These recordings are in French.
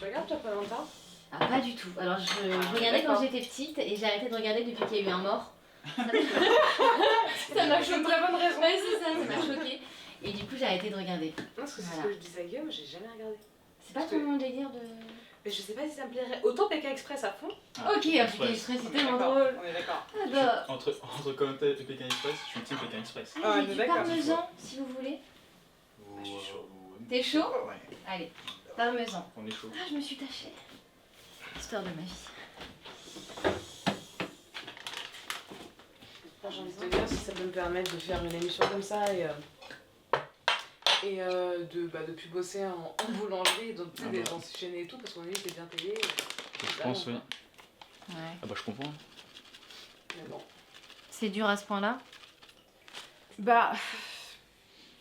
Tu regardes toi Koh-Lanta? Ah, pas du tout. Alors, je regardais quand j'étais petite et j'ai arrêté de regarder depuis qu'il y a eu un mort. Ça m'a choqué. Une très bonne raison. Ouais, c'est ça m'a choqué. Et du coup, j'ai arrêté de regarder. Non, parce que c'est Voilà. ce que je disais à Guillaume, j'ai jamais regardé. C'est pas ton délire de. Mais je sais pas si ça me plairait. Autant Pékin Express à fond. Ok, Pékin Express, c'est tellement drôle. On est d'accord. Ah bah. Entre Koh-Lanta et Pékin Express, je suis team Pékin Express. Ah, Ah, j'ai on est du d'accord. parmesan, si vous voulez. je suis chaud. T'es chaud? Ouais, Allez, parmesan. on est chaud. Ah, je me suis tachée. Histoire de ma vie. J'ai envie de te dire si ça peut me permettre de faire une émission comme ça et de plus bosser en boulangerie et donc des gens s'enchaîner et tout parce qu'on est c'est bien payé. Je pense, oui. Ouais. Ah bah je comprends. Mais bon. C'est dur à ce point-là? Bah,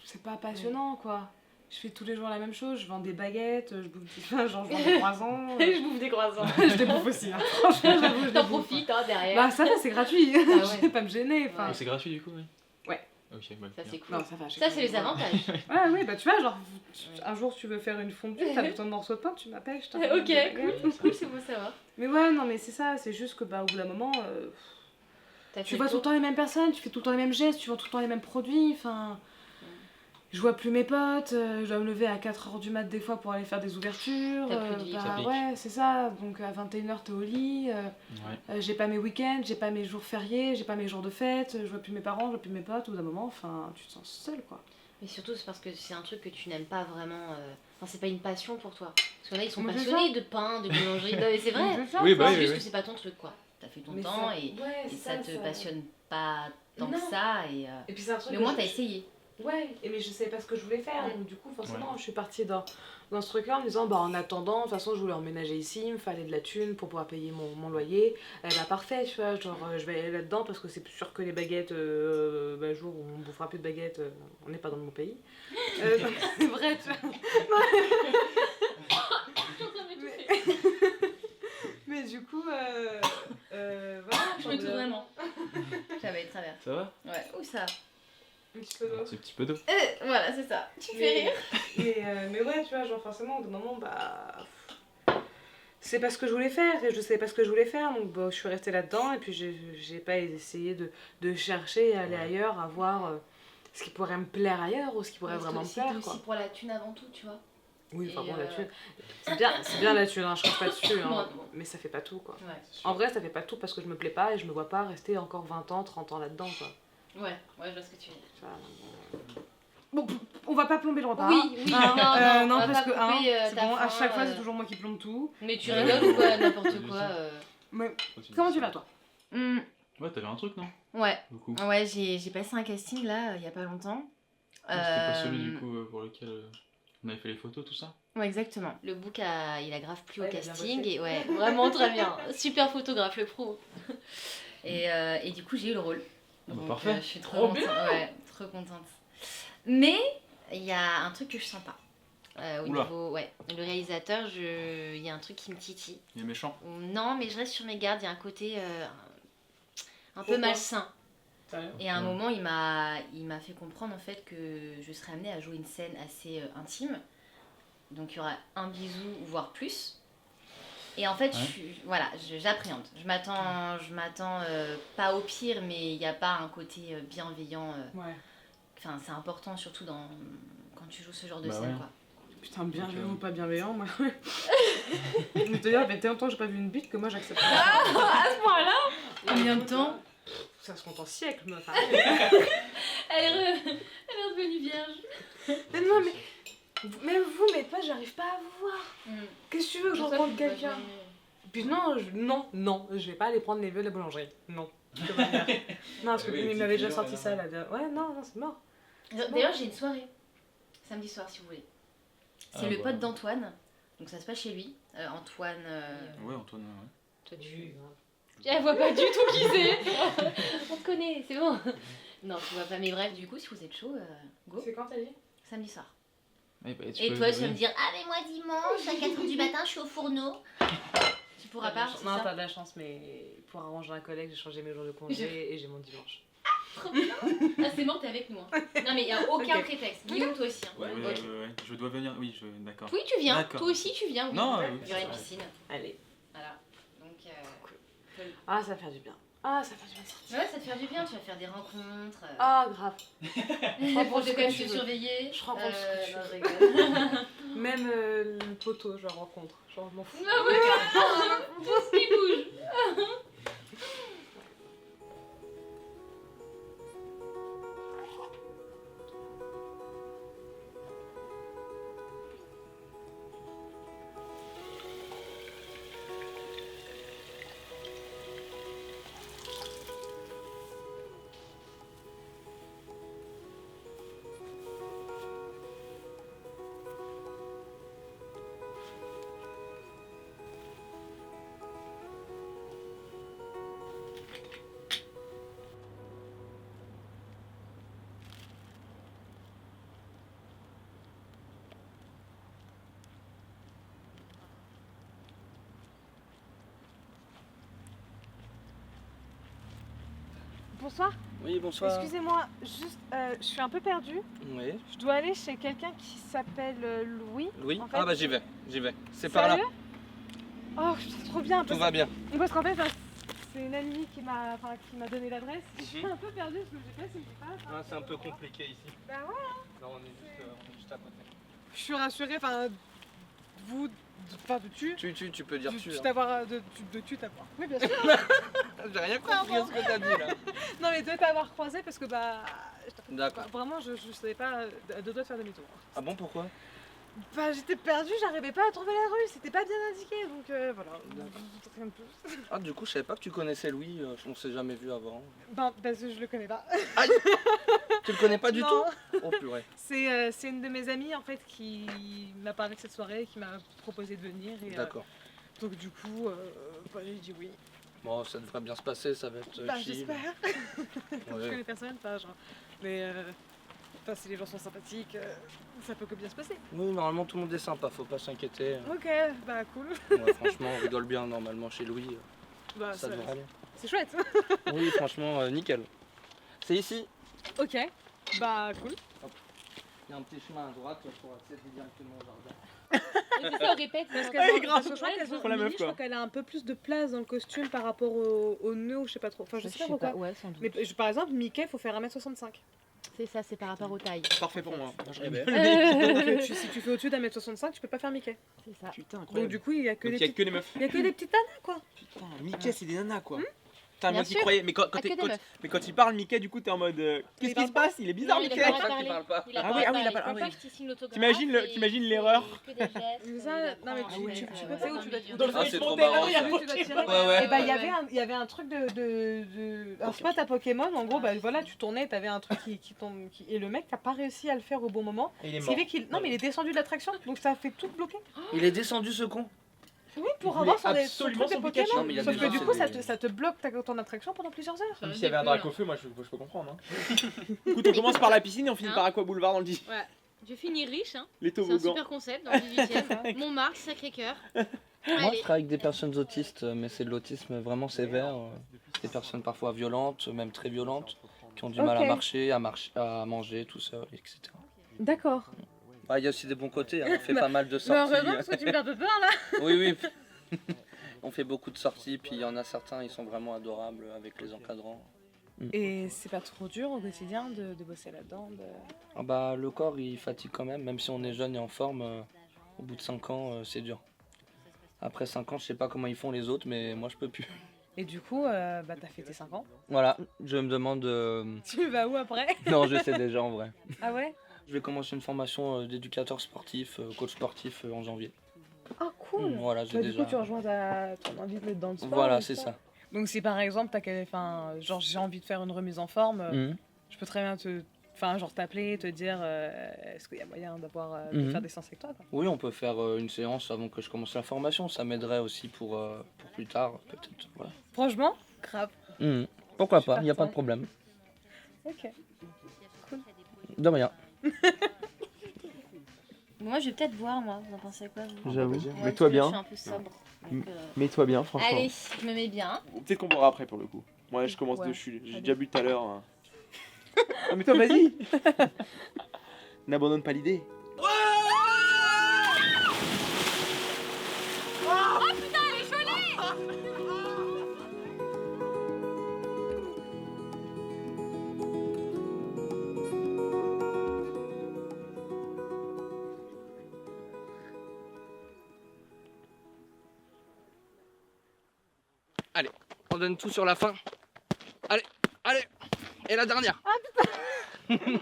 c'est pas passionnant quoi. Je fais tous les jours la même chose, je vends des baguettes, je bouffe des... genre je vends des croissants. Je bouffe des croissants. Je les bouffe aussi, hein. Franchement, j'avoue, je les T'en bouffe. profites hein, derrière. Bah ça va, c'est gratuit, Ah ouais. je vais pas me gêner. Enfin... Ah, c'est gratuit du coup, oui. Ouais. Ok, bah, Ça c'est cool. Non, ça va. Ça c'est les avantages. Ouais, oui, bah tu vois, genre, un jour tu veux faire une fondue, t'as besoin de morceaux de pain, tu m'appelles, je t'envoie Ok, des baguettes. cool, c'est beau savoir. Mais ouais, non, mais c'est ça, c'est juste que bah au bout d'un moment, T'as tu fait vois tout le temps les mêmes personnes, tu fais tout le temps les mêmes gestes, tu vends tout le temps les mêmes produits, enfin... Je vois plus mes potes, je dois me lever à 4h du mat des fois pour aller faire des ouvertures. T'as plus de vie, ça Bah pique. ouais, c'est ça, donc à 21h t'es au lit, Ouais. j'ai pas mes week-ends, j'ai pas mes jours fériés, j'ai pas mes jours de fête, je vois plus mes parents, je vois plus mes potes, au bout d'un moment, enfin, tu te sens seule quoi. Mais surtout c'est parce que c'est un truc que tu n'aimes pas vraiment. Enfin c'est pas une passion pour toi. Parce qu'il y en a ils sont Mais c'est passionnés de pain, de boulangerie. Non, mais c'est vrai. C'est ça, Oui, quoi. bah C'est oui, juste oui. que c'est pas ton truc quoi. T'as fait ton Mais temps ça- et ouais, et c'est ça te ça. passionne pas tant Non. que ça. Et Et puis c'est un truc mais que au moins je- t'as essayé. Ouais, mais je savais pas ce que je voulais faire, Ouais. donc du coup forcément je suis partie dans ce truc-là en me disant bah en attendant, de toute façon je voulais emménager ici, il me fallait de la thune pour pouvoir payer mon loyer, bah parfait tu vois, genre je vais aller là-dedans parce que c'est plus sûr que les baguettes, bah, un jour où on bouffera plus de baguettes, on n'est pas dans mon pays. C'est vrai tu vois. Mais du coup, voilà. Je me trouve vraiment. Ça va être travers. Ça va? Ouais. Où ça? Un petit peu d'eau. C'est un petit peu d'eau. Voilà c'est ça. Tu Mais- fais rire. Mais ouais, tu vois, genre forcément, au bout d'un moment, bah. C'est pas ce que je voulais faire, et je savais pas ce que je voulais faire, donc bah, je suis restée là-dedans, et puis j'ai pas essayé de chercher et aller ailleurs, à voir ce qui pourrait me plaire ailleurs, ou ce qui pourrait vraiment me plaire, C'était quoi. aussi pour la thune avant tout tu vois. Oui, Et, enfin bon, la euh, thune. C'est bien la thune, hein, je crache pas dessus, hein, Bon. mais ça fait pas tout, quoi. Ouais. En vrai, ça fait pas tout parce que je me plais pas, et je me vois pas rester encore 20 ans, 30 ans là-dedans, quoi. Ouais, je vois ce que tu veux dire. Tu vois, Bon, on va pas plomber le repas. Oui, oui, Hein, non, on va parce pas que hein, couper, c'est ta bon, à faim, chaque fois c'est toujours moi qui plombe tout. Mais tu rigoles ou quoi, n'importe quoi. Mais comment tu vas toi? Ouais, t'avais un truc, non? Ouais, Du coup. ouais, j'ai passé un casting là, il y a pas longtemps. C'était pas celui du coup pour lequel on avait fait les photos, tout ça? Ouais, exactement. Le book il a grave plu au Ouais, il a bien casting bossé. et ouais, vraiment très bien. Super photographe, le pro. Et du coup, j'ai eu le rôle. Ah bah, Donc, parfait. je suis trop Trop contente. Ouais, trop contente. Mais il y a un truc que je sens pas. Au Oula. niveau, ouais, le réalisateur, il y a un truc qui me titille. Il est méchant. Non, mais je reste sur mes gardes, il y a un côté un peu Pourquoi malsain. sérieux? Et à un Ouais. moment, il m'a fait comprendre en fait que je serais amenée à jouer une scène assez intime. Donc il y aura un bisou, voire plus. Et en fait, Ouais. j'appréhende. Je m'attends pas au pire, mais il n'y a pas un côté bienveillant. Ouais. Enfin, c'est important surtout quand tu joues ce genre de Bah scène. ouais. Quoi. Putain, bienveillant Donc, ou pas bienveillant, moi. Je vais te dire, ça fait tellement longtemps que j'ai pas vu une bite que moi j'accepte pas. À ce point-là Combien de temps Ça se compte en siècles, meuf. elle est redevenue vierge. Mais non, mais même vous, mes potes, j'arrive pas à vous voir. Qu'est-ce que tu veux que je rencontre quelqu'un? Puis non, je vais pas aller prendre les vœux de la boulangerie. Non. Je peux pas faire. Non, parce que Oui, il m'avait déjà petit sorti client, ça là. Ouais, non, c'est mort. D'ailleurs, j'ai une soirée. Samedi soir, si vous voulez. C'est Ah, le bah. pote d'Antoine. Donc ça se passe chez lui. Antoine. Ouais, Antoine, ouais. Toi, Oui, Elle voit pas du tout qui c'est. On te connaît, c'est bon. Non, tu vois pas. Mais bref, du coup, si vous êtes chaud, go. C'est quand t'as dit? Samedi soir. Ouais, bah, Et toi, tu vas me dire, ah mais moi dimanche à 4h du matin, je suis au fourneau. Tu pourras pas, c'est Non, ça t'as de la chance, mais pour arranger un collègue, j'ai changé mes jours de congé et j'ai mon dimanche. Trop bien. Ah, c'est mort, t'es avec nous. Hein. Non, mais il n'y a aucun Ok. prétexte. Guillaume, toi aussi. Hein. Ouais, Ok. je dois venir, oui, d'accord. Oui, tu viens. D'accord. Toi aussi, tu viens. Oui. Non, Il y aura une piscine. Allez. Voilà. Donc, Ah, ça va faire du bien. Ah, ça va faire du bien de sortir. ouais, ça te fait du bien. Tu vas faire des rencontres. Ah, grave. Pour ce te que quand même tu te veux. surveiller. Je rencontre ce que tu non, veux. je rigole. Même le poteau, je le rencontre. Genre, je m'en fous. Ah ouais, carrément. Tout ce qui bouge. Bonsoir. Oui, bonsoir. Excusez-moi, juste, je suis un peu perdue. Oui. Je dois aller chez quelqu'un qui s'appelle Louis. Louis en fait. Ah bah j'y vais. C'est par là. Sérieux Oh, c'est trop bien. Tout va bien. Parce qu'en fait, c'est une amie qui m'a donné l'adresse. Je suis un peu perdue parce que je sais pas ce qui passe. Ah, c'est un peu compliqué ici. Bah ouais. Non, on est juste à côté. Je suis rassurée, vous, de Tu peux dire tu. hein. t'avoir, de tu t'avoir. Oui, bien sûr. J'ai rien compris à ce que t'as dit là. Non, mais de t'avoir croisé parce que D'accord. vraiment, je savais pas de doigts de faire demi-tour. Ah bon, pourquoi? J'étais perdue, j'arrivais pas à trouver la rue, c'était pas bien indiqué, donc voilà. Rien de plus. Ah, du coup, je savais pas que tu connaissais Louis. On s'est jamais vu avant. Parce que je le connais pas. Tu le connais pas du Non. tout? Oh purée. C'est une de mes amies en fait qui m'a parlé de cette soirée, qui m'a proposé de venir. Et, D'accord. donc du coup, j'ai dit oui. Bon, ça devrait bien se passer, ça va être chill. J'espère. Je Ouais. connais personne, genre. Mais si les gens sont sympathiques, ça peut que bien se passer. Oui, normalement tout le monde est sympa, faut pas s'inquiéter. Ok, cool. Ouais, franchement, on rigole bien normalement chez Louis. Ça devrait aller. C'est chouette. Oui, franchement, nickel. C'est ici. Ok, cool. Il y a un petit chemin à droite pour accéder directement au jardin. Et ça, on répète. Parce que qu'elle grave. je crois qu'elle Pour la meuf, je crois quoi. qu'elle a un peu plus de place dans le costume par rapport au nœud ou je sais pas trop. Enfin, je sais pas pourquoi. Ouais, sans doute. Mais par exemple, Mickey, faut faire 1m65. C'est ça, c'est par rapport aux tailles. Parfait pour moi. Eh ben. Donc, si tu fais au-dessus d'1m65, tu peux pas faire Mickey. C'est ça. Putain, Donc incroyable. du coup, il y a que Donc, des il y a que des meufs. il y a que des petites nanas quoi. Putain, Mickey, c'est des nanas quoi. Putain, Bien moi qui sûr. croyais. Mais quand, Ah, que des meufs. mais quand il parle, Mickey, du coup, t'es en mode. Qu'est-ce qui se passe? Il est bizarre, Non, il a Mickey. pas C'est pour ça qu'il parlé. parle pas. Il a Ah pas oui, ah oui, parlé. il a pas- Il faut ah pas oui. que je te signe l'autographe. T'imagines les erreurs. Que des gestes. C'est ça, non, mais tu peux pas où tu dois Dans le Ah, c'est feuille trop de montagne, marrant, il y a ça. pas- tu dois tirer. Ouais, ouais. Et bah il y avait un truc un spot à Pokémon, en gros voilà, tu tournais, t'avais un truc qui tombe et le mec t'as pas réussi à le faire au bon moment. Et il est Ce mort. qui fait qu'il non mais il est descendu de l'attraction, donc ça a fait tout bloquer. Il est descendu ce con. Oui, pour Il avoir voulait son absolument truc de son Pikachu. Pokémon. Non, mais il y a Sauf des que gens, du c'est coup des- ça te bloque ton attraction pendant plusieurs heures. Même s'il y avait un drac au feu, moi je peux comprendre. Hein. Écoute, on commence par la piscine et on finit Hein par Aqua Boulevard dans le 10. Ouais. Je finis riche, hein. Les C'est un toboggans. super concept dans le 18ème. Montmartre, Sacré-Cœur. Moi, je Allez. travaille avec des personnes autistes, mais c'est de l'autisme vraiment sévère. Des personnes parfois violentes, même très violentes, qui ont du mal à Ok. marcher, à manger tout seul, etc. D'accord. Ah, il y a aussi des bons côtés, hein. On fait pas mal de Mais sorties. heureusement parce que tu me fais un peu peur là. Oui, oui. On fait beaucoup de sorties, puis il y en a certains, ils sont vraiment adorables avec les encadrants. Et c'est pas trop dur au quotidien de bosser là-dedans Ah bah, le corps, il fatigue quand même si on est jeune et en forme. Au bout de 5 ans, c'est dur. Après 5 ans, je sais pas comment ils font les autres, mais moi, je peux plus. Et du coup, t'as fait tes 5 ans. Voilà, je me demande... Tu vas où après? Non, je sais déjà en vrai. Ah ouais? Je vais commencer une formation d'éducateur sportif, coach sportif en janvier. Ah cool. Voilà, j'ai Bah, du déjà... coup, tu rejoins ton envie de mettre dans le sport. Voilà, et c'est tout ça. Donc si par exemple, genre j'ai envie de faire une remise en forme, Mhm. je peux très bien t'appeler, te dire est-ce qu'il y a moyen de Mhm. faire des séances avec toi quoi. Oui, on peut faire une séance avant que je commence la formation. Ça m'aiderait aussi pour plus tard, peut-être. Voilà. Franchement, grave. Mhm. Pourquoi Je suis pas, il n'y a pas de partant. problème. Ok. De rien. Moi, je vais peut-être boire, moi. Vous en pensez quoi, vous? J'avoue. Ouais, Mets-toi parce que bien. Je suis un peu sobre. donc, Mets-toi bien, franchement. Allez, je me mets bien. Peut-être qu'on boira après pour le coup. Moi, je commence Ouais. de. J'ai déjà bu tout à l'heure. Ah, mais toi, vas-y. N'abandonne pas l'idée. Allez, on donne tout sur la fin. Allez, allez. Et la dernière. Ah putain.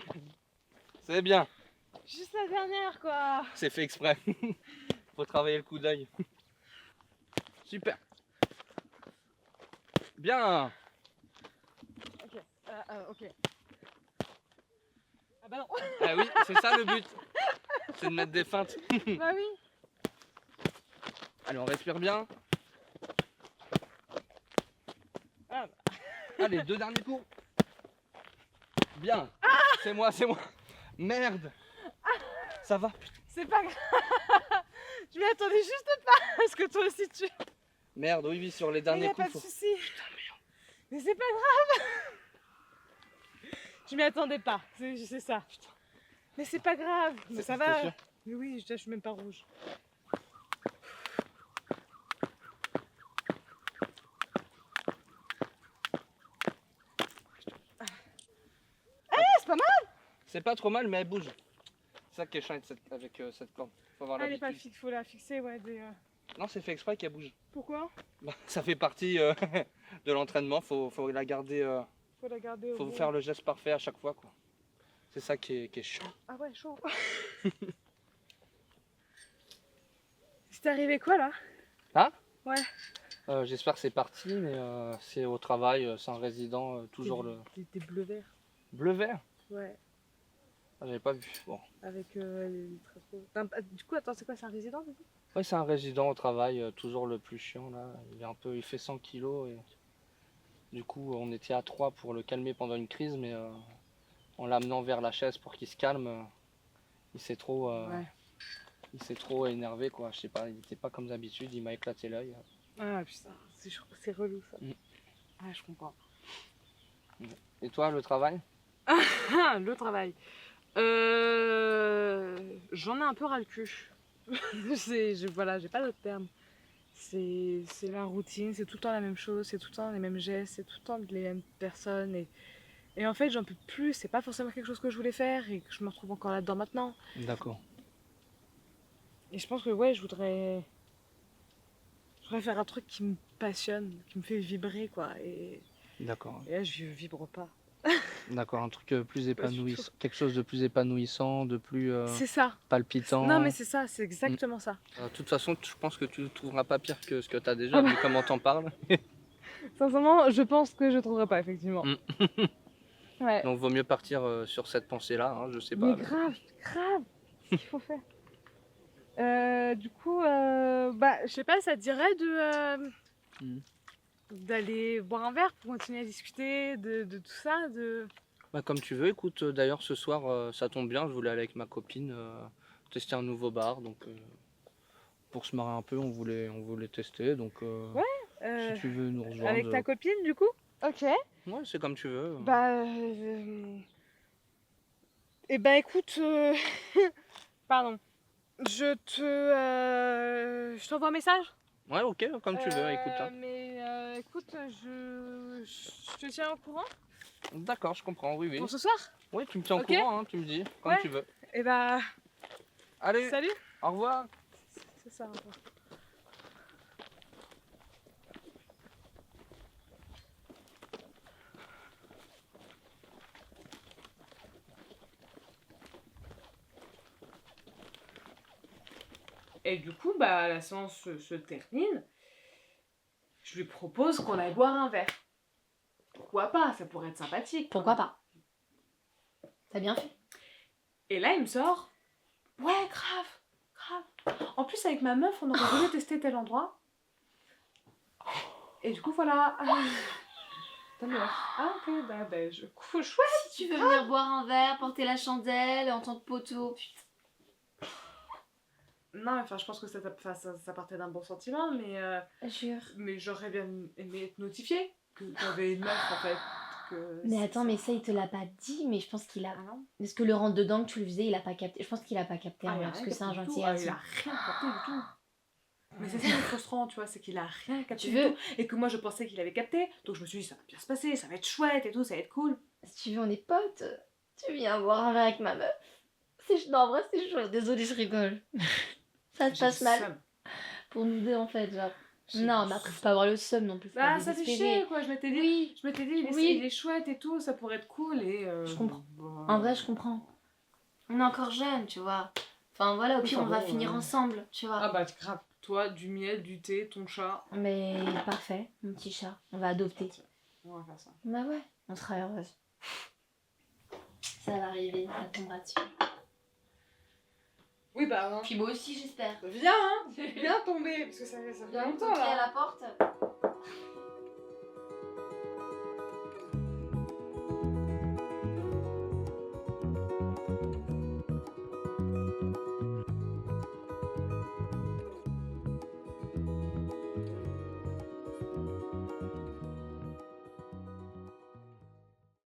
C'est bien. Juste la dernière, quoi. C'est fait exprès. Faut travailler le coup d'œil. Super. Bien. Ok. Ah bah non. Ah oui, c'est ça le but. C'est de mettre des feintes. Bah oui. Allez, on respire bien. Ah Allez, 2 derniers coups. Bien. C'est moi. Merde. Ça va. C'est pas grave. Je m'y attendais juste pas. Parce que toi aussi tu. Merde, oui, sur les Il derniers y a coups. pas de soucis. Mais c'est pas grave. Je m'y attendais pas. C'est ça. Mais c'est pas grave. Mais ça T'es va. sûr? Mais oui, je suis même pas rouge. C'est pas mal. C'est pas trop mal, mais elle bouge. C'est ça qui est chiant avec cette corde. Faut avoir Elle est pas l'habitude. fixe, faut la fixer, ouais. Non, c'est fait exprès qu'elle bouge. Pourquoi? Bah, ça fait partie de l'entraînement. Faut la garder. Faut la garder au Faut bout. faire le geste parfait à chaque fois, quoi. C'est ça qui est chiant. Ah ouais, chaud. C'est arrivé quoi là? Ah Ouais. J'espère que c'est parti, mais c'est au travail. C'est un résident, toujours le Des bleu-vert. bleu-vert. Ouais. Ah, j'avais pas vu. Bon. Avec les tracos. Du coup, attends, c'est quoi? C'est un résident du coup? Ouais, c'est un résident au travail, toujours le plus chiant là. Il fait 100 kilos et du coup, on était à 3 pour le calmer pendant une crise, mais en l'amenant vers la chaise pour qu'il se calme, il s'est trop, Ouais. il s'est trop énervé quoi. Je sais pas, il était pas comme d'habitude. Il m'a éclaté l'œil. Ah putain, c'est relou ça. Mm. Ah, je comprends. Et toi, le travail? Le travail. J'en ai un peu ras le cul. Voilà, j'ai pas d'autre terme. C'est la routine, c'est tout le temps la même chose, c'est tout le temps les mêmes gestes, c'est tout le temps les mêmes personnes. Et en fait, j'en peux plus. C'est pas forcément quelque chose que je voulais faire et que je me retrouve encore là-dedans maintenant. D'accord. Et je pense que ouais, je voudrais faire un truc qui me passionne, qui me fait vibrer quoi. D'accord. Et là, je vibre pas. D'accord, un truc plus Pas du épanouissant, quelque chose de plus épanouissant, de plus C'est ça. palpitant. Non, mais c'est ça, c'est exactement ça. De toute façon, je pense que tu ne trouveras pas pire que ce que tu as Ah déjà, bah. vu comment t'en parles. Sincèrement, je pense que je trouverai pas, effectivement. Mm. Ouais. Donc, vaut mieux partir sur cette pensée-là, hein, je sais Mais pas. grave, c'est ce qu'il faut faire. Du coup, bah, je sais pas, ça te dirait Mm. d'aller boire un verre pour continuer à discuter de tout ça, Bah, comme tu veux, écoute, d'ailleurs, ce soir, ça tombe bien, je voulais aller avec ma copine tester un nouveau bar, donc pour se marrer un peu, on voulait tester, donc Ouais. si tu veux nous rejoindre. Avec ta copine, du coup. Ok. Ouais, c'est comme tu veux. Bah, eh ben écoute, pardon, je t'envoie un message. Ouais, ok, comme tu veux, écoute. Hein. Mais écoute, je te tiens au courant D'accord, je comprends, oui, oui. pour ce soir. Oui, tu me tiens au Ok. courant, hein, tu me dis, comme Ouais. tu veux. Et bah, Allez, salut. au revoir. C'est ça. Et du coup, bah, la séance se termine. Je lui propose qu'on aille boire un verre. Pourquoi pas? Ça pourrait être sympathique. Pourquoi pas? T'as bien fait. Et là, il me sort. Ouais, grave. En plus, avec ma meuf, on aurait voulu tester tel endroit. Et du coup, voilà. Ta meuf. Ah, ok, bah, chouette. Si tu veux venir boire un verre, porter la chandelle en tant que poteau, putain. Non, enfin, je pense que ça partait d'un bon sentiment, Jure. mais j'aurais bien aimé être notifiée que t'avais une meuf, en fait. que. Mais c'est attends, ça. mais ça, il te l'a pas dit, mais je pense qu'il a. Ah non. Est-ce que le rentre dedans que tu le faisais, il a pas capté? Je pense qu'il a pas capté, Ah, en il vrai, a parce rien que c'est un capté du gentil tout. Ah, il garçon. a rien capté du tout. Mais c'est ça le frustrant, tu vois, c'est qu'il a rien capté Tu du veux- tout. Et que moi je pensais qu'il avait capté, donc je me suis dit ça va bien se passer, ça va être chouette et tout, ça va être cool. Si tu veux, on est potes. Tu viens boire un verre avec ma meuf. Non, en vrai, c'est chaud. Désolée, je rigole. Ça se J'ai passe le mal seum. pour nous deux, en fait, genre. J'ai Non, le mais après, faut seum. pas avoir le seum non plus, faut pas Bah ça fait désespérer. chier quoi, je m'étais dit, Oui, oui. il est chouette et tout, ça pourrait être cool et. Je comprends. bon, En vrai, je comprends. On est encore jeunes, tu vois. Enfin, voilà, au Oui, pire, enfin on va bon, finir ensemble, tu vois. Ah bah grave, toi du miel, du thé, ton chat. Mais parfait, mon petit chat. On va adopter. On va faire ça. Bah ouais, on sera heureuse. Ça va arriver, ça tombera dessus. Oui bah hein. Puis moi aussi, j'espère. Viens hein, viens tomber, parce que ça fait longtemps là. la porte.